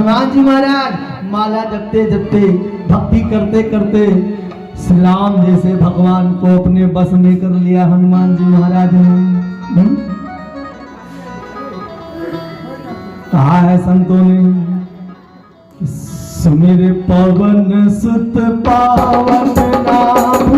हनुमान जी महाराज माला जपते जपते भक्ति करते करते श्री राम जैसे भगवान को अपने बस में कर लिया हनुमान जी महाराज ने। कहा है संतों ने, सुमिर पवन सुत पावन नाम,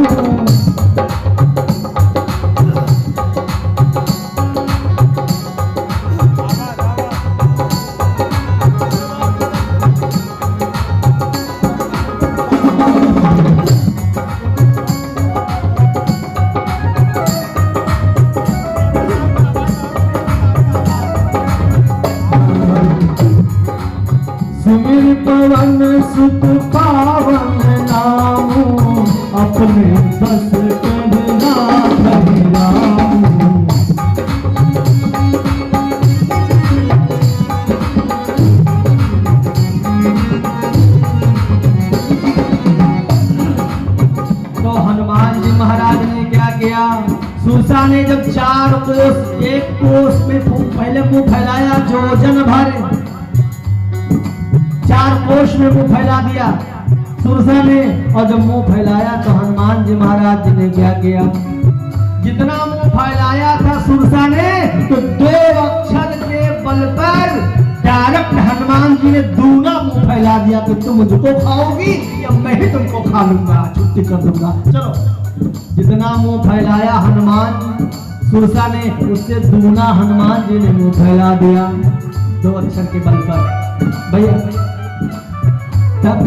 सुमिर पवन सुत पावन नामू, अपने बस करना रामू। तो हनुमान जी महाराज ने क्या किया, सूसा ने जब 4 कोस, 1 कोस में पहले मुंह फैलाया जोजन भर, 4 कोस में मुंह फैला दिया सुरसा ने। और जब मुंह फैलाया तो हनुमान जी महाराज जी ने क्या किया, जितना मुंह फैलाया था सुरसा ने, तो 2 अक्षर के बल पर डायरेक्ट हनुमान जी ने दूना मुंह फैला दिया कि तुम मुझको खाओगी या मैं ही तुमको खा लूंगा, छुट्टी कर दूंगा। चलो, जितना मुंह फैलाया हनुमान सुरसा ने, उससे दूना हनुमान जी ने मुंह फैला दिया 2 अक्षर के बल पर। भैया तब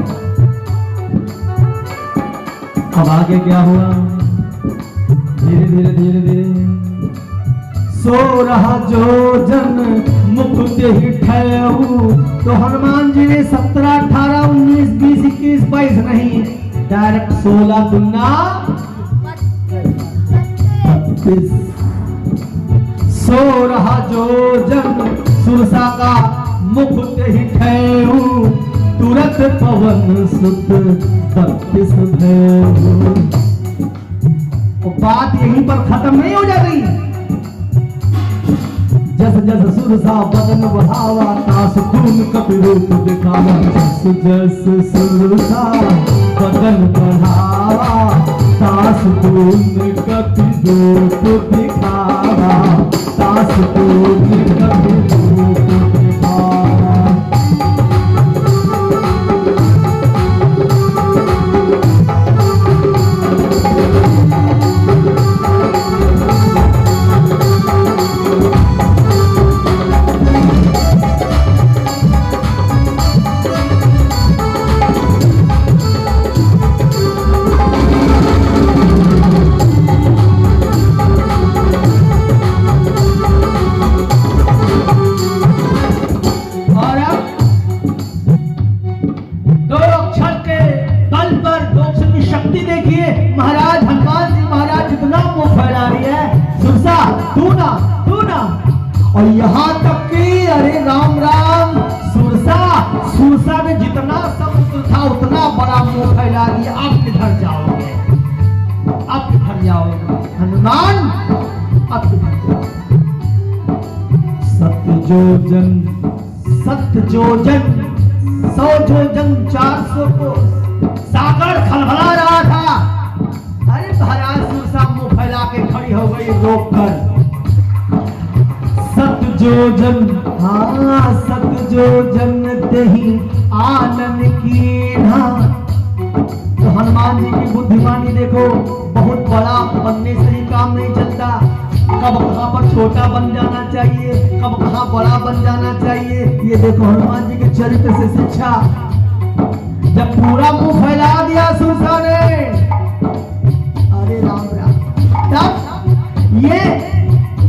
अब आगे क्या हुआ, धीरे धीरे धीरे धीरे सो रहा जो जन मुकुट ही ठहू। तो हनुमान जी ने 17, 18, 19, 20, 21, 22 नहीं, डायरेक्ट 16 दूना 32। सो रहा जो जन सुरसा का मुकुट ही ठहू, तुरंत पवन सुत 32 भयऊ। बात यहीं पर खत्म नहीं हो जाती। जस जस सुरसा बदन बढ़ावा, तास तून कपि रूप दिखावा। जस जस सुरसा बदन बढ़ावा, तास तून कपि रूप दिखावा। तास तून कपि रूप दिखावा। महाराज हनुमान जी महाराज जितना मुंह फैला रही है, सुरसा दूना दूना। और यहाँ तक कि अरे राम राम, सुरसा ने जितना समुद्र था उतना बड़ा मुंह फैला दिया। अब किधर जाओगे, अब किधर जाओगे हनुमान, अब किधर जाओगे। सत्य जोजन 100 जोजन 400 को सागर खलबला रहा था। अरे महाराज सुरसा मुंह फैला के खड़ी हो गई रोक कर। 7 जोजन, हाँ 7 जोजन दही आनन कीन्हा। तो हनुमान जी की बुद्धिमानी देखो, बहुत बड़ा बनने से ही काम नहीं चलता। कब कहाँ पर छोटा बन जाना चाहिए, कब कहाँ बड़ा बन जाना चाहिए, ये देखो हनुमान जी के चरित्र से शिक्षा। जब पूरा मुंह फैला दिया सुरसा ने, अरे राम राम, तब ये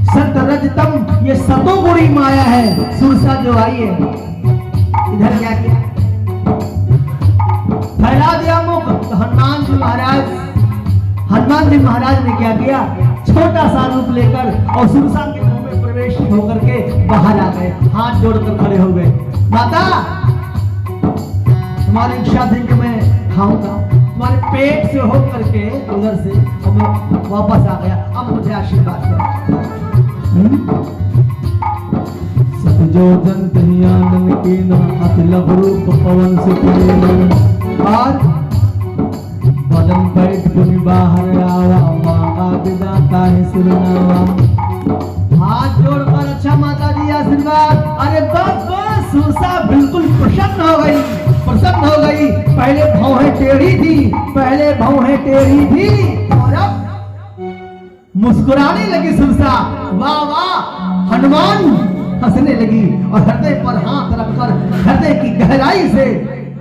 सतरजतम, ये सतोगुणी माया है सुरसा जो आई है। इधर क्या किया, फैला दिया मुख। तो हनुमान जी महाराज ने क्या किया, छोटा सा रूप लेकर और सुरसा के मुंह में प्रवेश होकर के बाहर आ गए, हाथ जोड़कर खड़े हो गए। माता तुम्हारी इच्छा थी कि मैं खाऊंगा, तुम्हारे पेट से हो करके उधर से मैं वापस आ गया, अब मुझे आशीर्वाद करो। जो जन आनंद की न अतिलभ रूप पवन सुखेन। और बदन पैठ गुनि बाहर आवा, मांगा विदाता है सुरनावा। हाथ जोड़कर अच्छा माता जी आशीर्वाद। अरे बस बस, सुरसा बिल्कुल प्रसन्न हो गई, प्रसन्न हो गई। पहले भौहें टेढ़ी थी, पहले भौहें टेढ़ी थी और अब मुस्कुराने लगी सुरसा। वाह वाह, हनुमान हंसने लगी और हृदय पर हाथ रखकर हृदय की गहराई से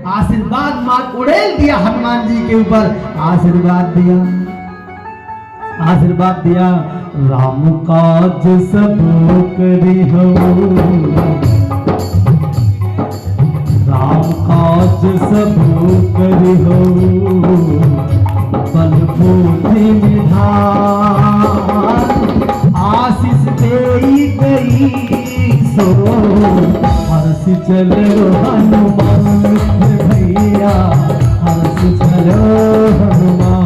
आशीर्वाद मार उड़ेल दिया हनुमान जी के ऊपर। आशीर्वाद दिया, आशीर्वाद दिया। राम काज सब करी हो, राम काज सब करी हो, बल बुद्धि निधान। आशीष देई गई सो हर्ष चलो हनुमान भैया, हर्ष चलो हनुमान।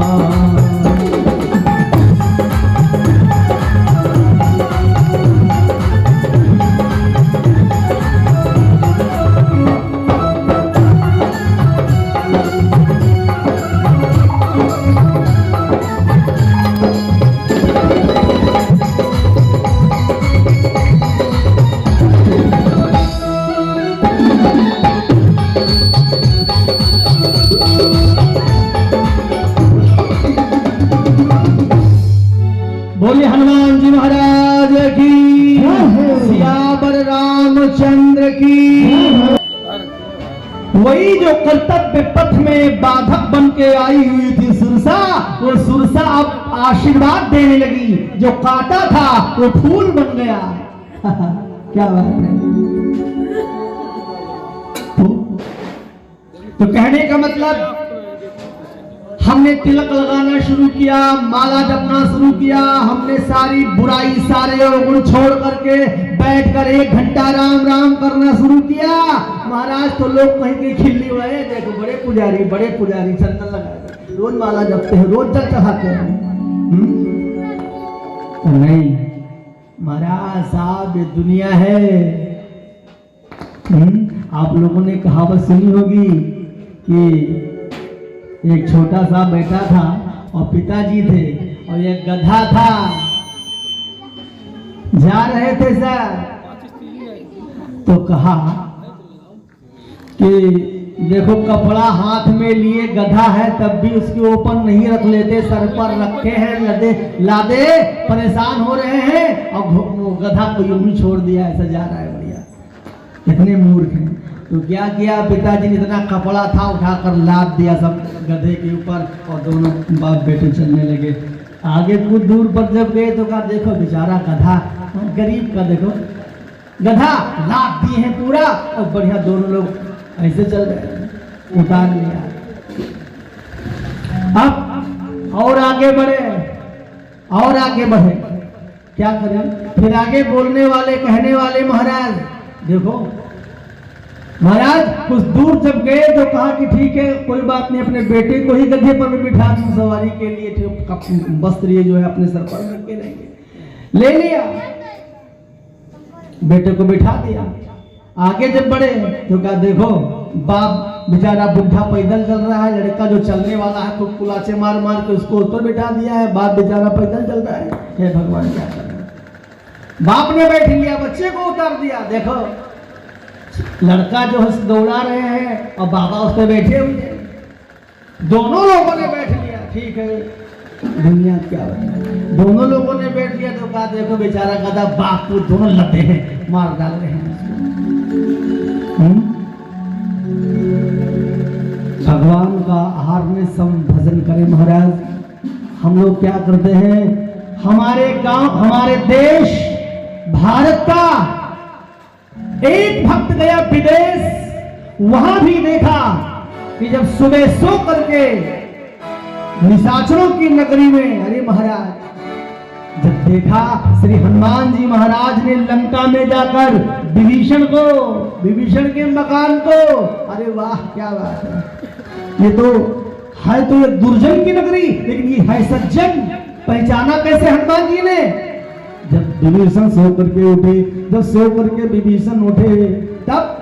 बोले हनुमान जी महाराज की, सियावर रामचंद्र की। वही जो कर्तव्य पथ में बाधक बन के आई हुई थी सुरसा, वो सुरसा अब आशीर्वाद देने लगी। जो कांटा था वो फूल बन गया। क्या बात है। तो कहने का मतलब, हमने तिलक लगाना शुरू किया, माला जपना शुरू किया, हमने सारी बुराई सारे अवगुण छोड़ करके बैठकर 1 घंटा राम राम करना शुरू किया। महाराज तो लोग कहीं के खिल्ली हुए, देखो बड़े पुजारी चंदन लगाए, रोज माला जपते हैं, रोज जल चढ़ाते हैं। तो नहीं महाराज साहब, ये दुनिया है। आप लोगों ने कहावत सुनी होगी कि एक छोटा सा बेटा था और पिताजी थे और एक गधा था। जा रहे थे सर, तो कहा कि देखो कपड़ा हाथ में लिए गधा है तब भी उसके ऊपर नहीं रख लेते, सर पर रखे हैं लादे परेशान हो रहे हैं और गधा को यूं ही छोड़ दिया, ऐसा जा रहा है। बढ़िया, कितने मूर्ख हैं। तो क्या किया, पिताजी ने इतना कपड़ा था उठाकर लाद दिया सब गधे के ऊपर और दोनों बाप बेटे चलने लगे। आगे कुछ दूर पर जब गए तो कहा देखो बेचारा गधा, गरीब का देखो गधा, लाद दिए हैं पूरा और बढ़िया दोनों लोग ऐसे चल रहे, उतार लिया। अब और आगे बढ़े, और आगे बढ़े, क्या करें। फिर आगे बोलने वाले कहने वाले, महाराज देखो, महाराज कुछ दूर जब गए तो कहा कि ठीक है कोई बात नहीं, अपने बेटे को ही गधे पर बिठा दूं सवारी के लिए, वस्त्र ये जो है अपने सर पर रख के रहेंगे। ले लिया, बेटे को बिठा दिया। आगे जब बढ़े तो कहा देखो बाप बेचारा बुढ़ा पैदल चल रहा है, लड़का जो चलने वाला है खूब कुलाचे मार मार के उसको ऊपर बिठा दिया है, बाप बेचारा पैदल चल रहा है। हे भगवान क्या कर रहे हैं। बाप ने बैठ लिया, बच्चे को उतार दिया। देखो लड़का जो है दौड़ा रहे हैं और बाबा उस पर बैठे हुए, दोनों लोगों ने बैठ लिया। ठीक है, दुनिया क्या है, दोनों लोगों ने बैठ लिया। तो कहा देखो बेचारा गधा, बाप को दोनों लते हैं, मार डाल रहे हैं। भगवान का आहार में सम भजन करें महाराज। हम लोग क्या करते हैं, हमारे गांव, हमारे देश भारत का एक भक्त गया विदेश, वहां भी देखा कि जब सुबह सो करके निशाचरों की नगरी में, अरे महाराज जब देखा श्री हनुमान जी महाराज ने लंका में जाकर विभीषण के मकान को, अरे वाह क्या बात है। ये तो है तो ये दुर्जन की नगरी, लेकिन ये है सज्जन। पहचाना कैसे हनुमान जी ने, जब विभीषण सो करके उठे, जब सो करके विभीषण उठे, तब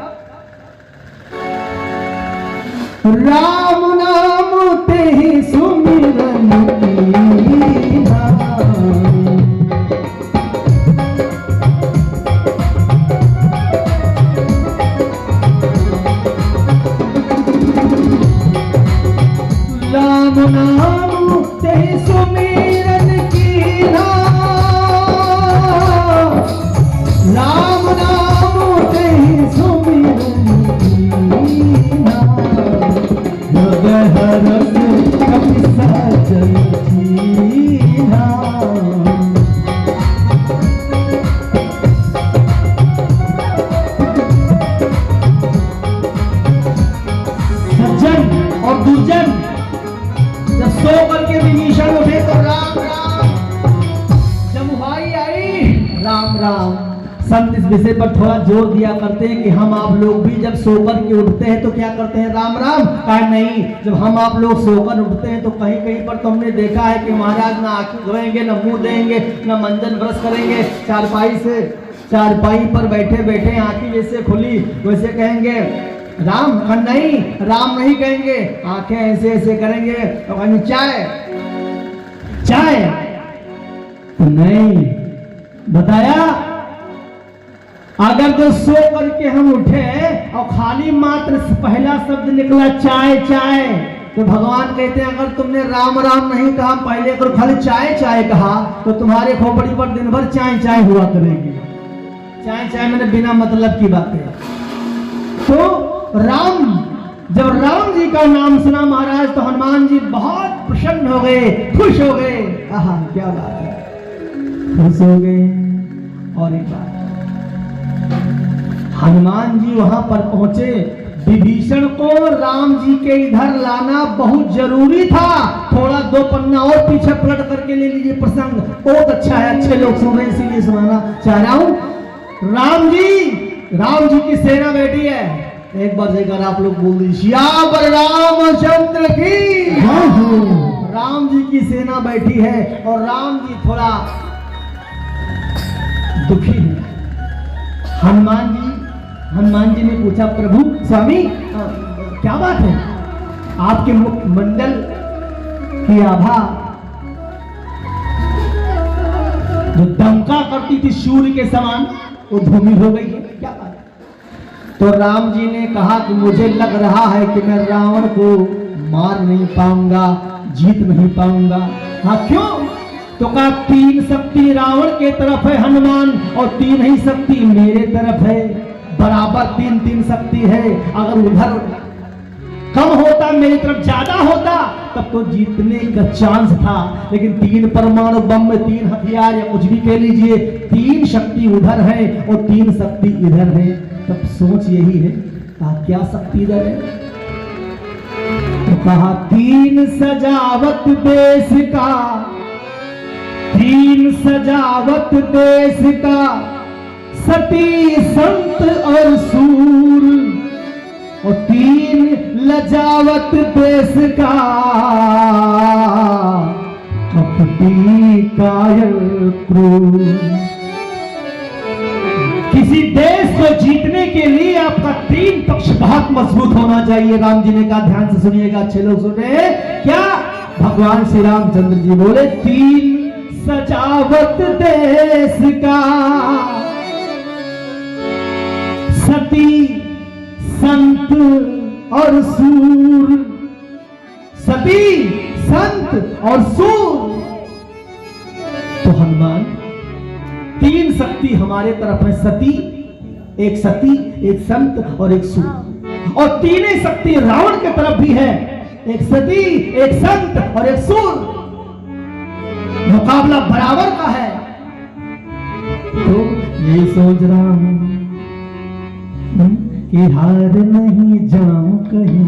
राम नाम ते ही सुमिरन कीन्हा। राम नाम ते ही सुमिरन कीन्हा, राम नाम ते ही सुमिरन कीन्हा। हरस कपि सजन कीन्हा। सज्जन और दुर्जन जब सो करके विभीषण उठे तो राम राम, जब भाई आई राम राम। संत इस विषय पर थोड़ा जोर दिया करते हैं कि हम आप लोग भी जब सोकर के उठते हैं तो क्या करते हैं, राम राम। कहा नहीं, जब हम आप लोग सोकर उठते हैं तो कहीं कहीं पर तुमने देखा है कि महाराज ना आंखें धोएंगे, ना मुंह देंगे, ना मंजन ब्रश करेंगे, चारपाई पर बैठे बैठे आंखें जैसे खुली वैसे कहेंगे राम। नहीं, राम नहीं कहेंगे, आंखें ऐसे ऐसे करेंगे तो कहेंगे चाय चाय। तो नहीं, बताया अगर जो सो करके हम उठे और खाली मात्र पहला शब्द निकला चाय चाय, तो भगवान कहते हैं अगर तुमने राम राम नहीं कहा, पहले अगर खाली चाय चाय कहा तो तुम्हारे खोपड़ी पर दिन भर चाय चाय हुआ करेगी। चाय चाय मैंने बिना मतलब की बातें। तो राम, जब राम जी का नाम सुना महाराज तो हनुमान जी बहुत प्रसन्न हो गए, खुश हो गए। आहा क्या बात है, खुश हो गए। और एक बात, हनुमान जी वहां पर पहुंचे, विभीषण को राम जी के इधर लाना बहुत जरूरी था। थोड़ा 2 पन्ना और पीछे पलट करके ले लीजिए, प्रसंग बहुत अच्छा है, अच्छे लोग सुन रहे हैं इसीलिए सुनाना चाह रहा हूं। राम जी की सेना बैठी है, एक बार जयकार आप लोग बोल दीजिए, सियावर रामचंद्र की। राम जी की सेना बैठी है और राम जी थोड़ा दुखी है। हनुमान जी ने पूछा, प्रभु स्वामी क्या बात है, आपके मुखमंडल की आभा जो दमका करती थी सूर्य के समान वो धूमिल हो गई है, क्या बात है? तो राम जी ने कहा कि मुझे लग रहा है कि मैं रावण को मार नहीं पाऊंगा, जीत नहीं पाऊंगा। हाँ क्यों? तो कहा 3 शक्ति रावण के तरफ है हनुमान और 3 ही शक्ति मेरे तरफ है, बराबर 3 शक्ति है। अगर उधर कम होता, मेरी तरफ ज्यादा होता, तब तो जीतने का चांस था। लेकिन 3 परमाणु बम में 3 हथियार या कुछ भी कह लीजिए, 3 शक्ति उधर है और 3 शक्ति इधर है। तब सोच यही है, कहा क्या शक्ति इधर है? तो कहा 3 सजावट देश का, 3 सजावत देश का, सती संत और सूर, और 3 लजावत देश का, कपटी कायल क्रूर। किसी देश को जीतने के लिए आपका 3 पक्ष बहुत मजबूत होना चाहिए। राम जी ने कहा, ध्यान से सुनिएगा, अच्छे लोग सुन रहे हैं क्या? भगवान श्री रामचंद्र जी बोले 3 सजावत देश का, सती संत और सूर, सती संत और सूर। तो हनुमान 3 शक्ति हमारे तरफ है, सती, एक संत और एक सूर। और 3 शक्ति रावण के तरफ भी है, एक सती, एक संत और एक सूर। मुकाबला बराबर का है। तो ये सोच रहा हूं कि हार नहीं जाऊं कहीं।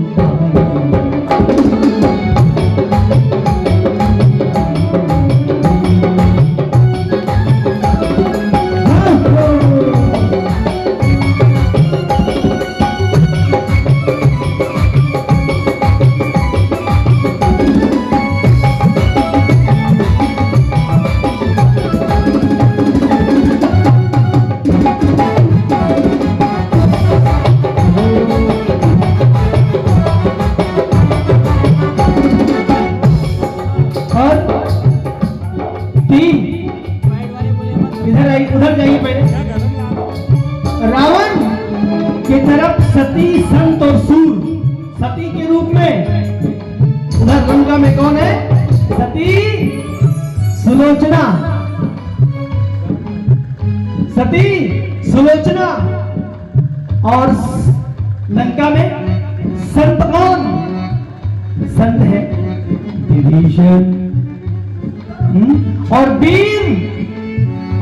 सती के रूप में। उधर लंका में कौन है? सती सुलोचना, सती सुलोचना। और लंका में संत कौन? संत है विभीषण। और वीर,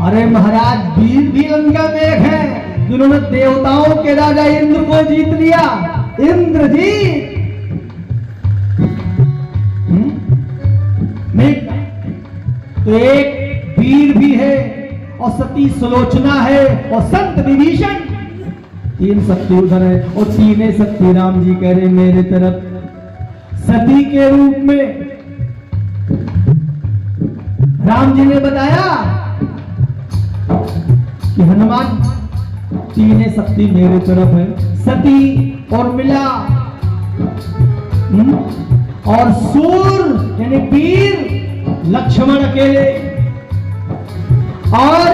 अरे महाराज वीर भी लंका में एक है जिन्होंने देवताओं के राजा इंद्र को जीत लिया। इंद्रजीत तो एक वीर भी है, और सती सुलोचना है, और संत विभीषण। तीन शक्ति उधर है, और तीनों शक्ति राम जी कह रहे मेरे तरफ सती के रूप में। राम जी ने बताया कि हनुमान तीनों शक्ति मेरे तरफ है, सती और मिला, और सूर यानी वीर लक्ष्मण अकेले, और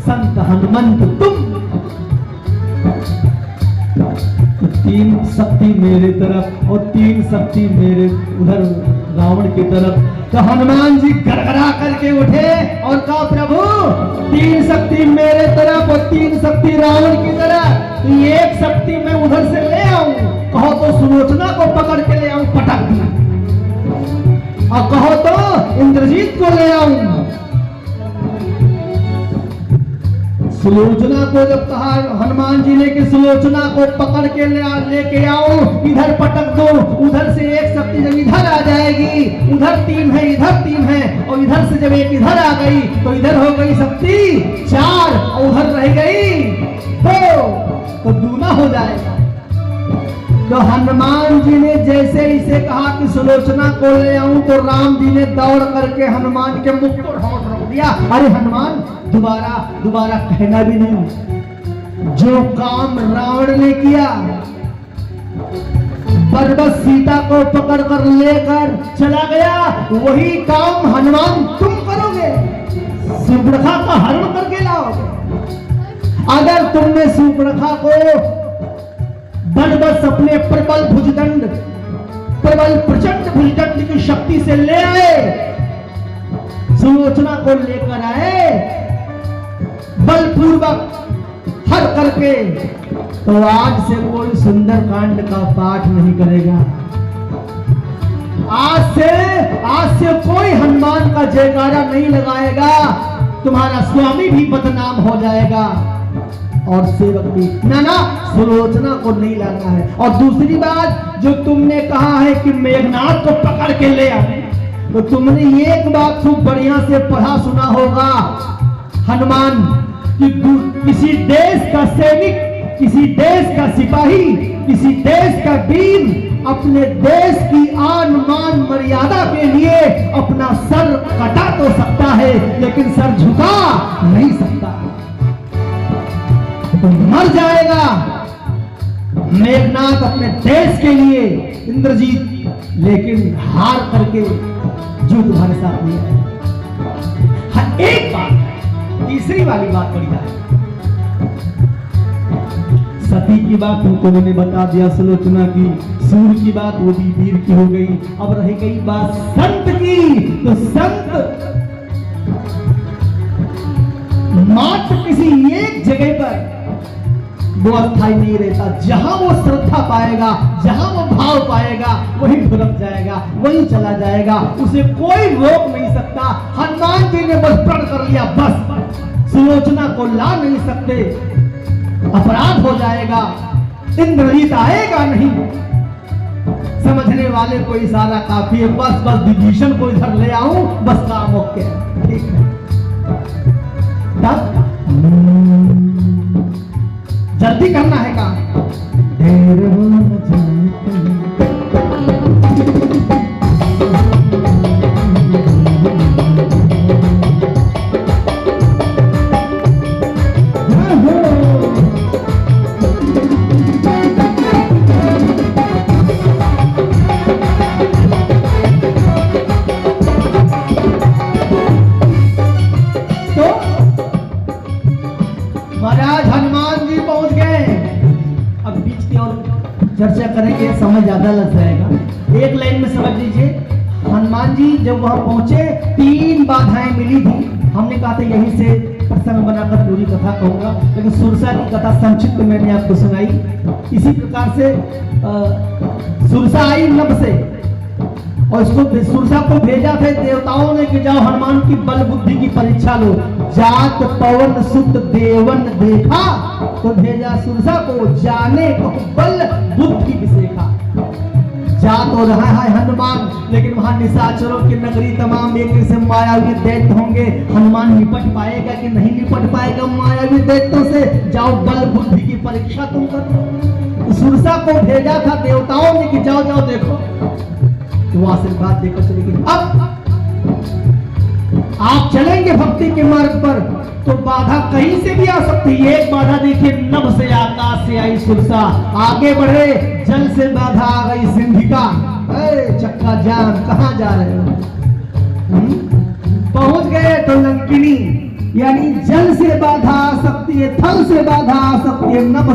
संत हनुमंत तुम। तो तीन शक्ति मेरे तरफ और तीन शक्ति मेरे उधर रावण की तरफ। तो हनुमान जी गड़गड़ा करके उठे और कहा प्रभु तीन शक्ति मेरे तरफ और तीन शक्ति रावण की तरफ, तो एक शक्ति मैं उधर से ले आऊं, कहो तो सुलोचना को पकड़ के ले आऊं पटक दिया, और कहो तो इंद्रजीत को ले आऊं। सुलोचना को जब कहा हनुमान जी ने कि सुलोचना को पकड़ के लेके आओ, इधर पटक दो, उधर से एक शक्ति जब इधर आ जाएगी, उधर तीन है इधर तीन है, और इधर से जब एक इधर आ गई तो इधर हो गई शक्ति चार, और उधर रह गई दो, तो दूना हो जाएगा। तो हनुमान जी ने जैसे इसे कहा कि सुलोचना को ले आऊं, तो राम जी ने दौड़ करके हनुमान के मुख पर हाथ रख दिया। अरे हनुमान दोबारा कहना भी नहीं, जो काम रावण ने किया, बरबस सीता को पकड़ कर लेकर चला गया, वही काम हनुमान तुम करोगे, सुपर्णखा का हरण करके लाओगे। अगर तुमने सुपर्णखा को बरबस अपने प्रबल भुजदंड, प्रबल प्रचंड भुजदंड की शक्ति से ले आए, सुलोचना को लेकर आए बलपूर्वक हर करके, तो आज से कोई सुंदर कांड का पाठ नहीं करेगा। आज से कोई हनुमान का जयकारा नहीं लगाएगा, तुम्हारा स्वामी भी बदनाम हो जाएगा और सेवक भी। ना सुलोचना को नहीं लाना है। और दूसरी बात जो तुमने कहा है कि मेघनाथ को पकड़ के ले आए, तो तुमने एक बात खूब बढ़िया से पढ़ा सुना होगा हनुमान, कि किसी देश का सैनिक, किसी देश का सिपाही, किसी देश का वीर अपने देश की आन मान मर्यादा के लिए अपना सर कटा तो सकता है, लेकिन सर झुका नहीं सकता, तो मर जाएगा। मेघनाथ अपने देश के लिए इंद्रजीत, लेकिन हार करके जो तुम्हारे साथ नहीं है। हाँ, एक बात, तीसरी वाली बात बड़ी है, सती की बात तुमको मैंने बता दिया, सुलोचना की, सूर की बात वो भी वीर की हो गई। अब रह गई बात संत की, तो संत मात्र किसी एक जगह पर वो अस्थाई नहीं रहता, जहां वो श्रद्धा पाएगा, जहां वो भाव पाएगा, वही ढुलक जाएगा, वही चला जाएगा, उसे कोई रोक नहीं सकता। हनुमान जी ने बस प्रण कर लिया, बस सुलोचना को ला नहीं सकते, अपराध हो जाएगा, इंद्रजीत आएगा नहीं। समझने वाले को इशारा काफी है, बस विभीषण को इधर ले आऊं, बस काम ओके, ठीक है। तब जल्दी करना है काम, देर हो न जाए। चर्चा करेंगे, समय ज्यादा लग जाएगा। एक लाइन में समझ लीजिए, हनुमान जी जब वहां पहुंचे 3 बाधाएं मिली थी। हमने कहा था यहीं से प्रसंग बनाकर पूरी कथा कहूंगा, लेकिन सुरसा की कथा संक्षिप्त मैंने आपको सुनाई। इसी प्रकार से सुरसा आई नभ से, और इसको सुरसा को भेजा थे देवताओं ने कि जाओ हनुमान की बल बुद्धि की परीक्षा लो। जात पवन सुत देवन देखा, तो भेजा सुरसा को जाने को बल बुद्धि विशेखा। जा तो रहा है हनुमान, लेकिन वहां निशाचरों की नगरी तमाम एक से मायावी दैत्य होंगे। हनुमान निपट पाएगा कि नहीं निपट पाएगा मायावी दैत्यों से? जाओ बल बुद्धि की परीक्षा तुम करो। सुरसा को भेजा था देवताओं ने कि जाओ जाओ देखो, वो आशीर्वाद देकर चले गए। अब आप चलेंगे भक्ति के मार्ग पर तो बाधा कहीं से भी आ सकती है। एक बाधा देखिए, नभ से आकाश से आई सुरसा, आगे बढ़े जल से बाधा आ गई सिंधिका। चक्का जान कहां जा रहे हो? पहुंच गए तो लंकिनी, यानी जल से बाधा आ सकती है, थल से बाधा आ सकती है, नभ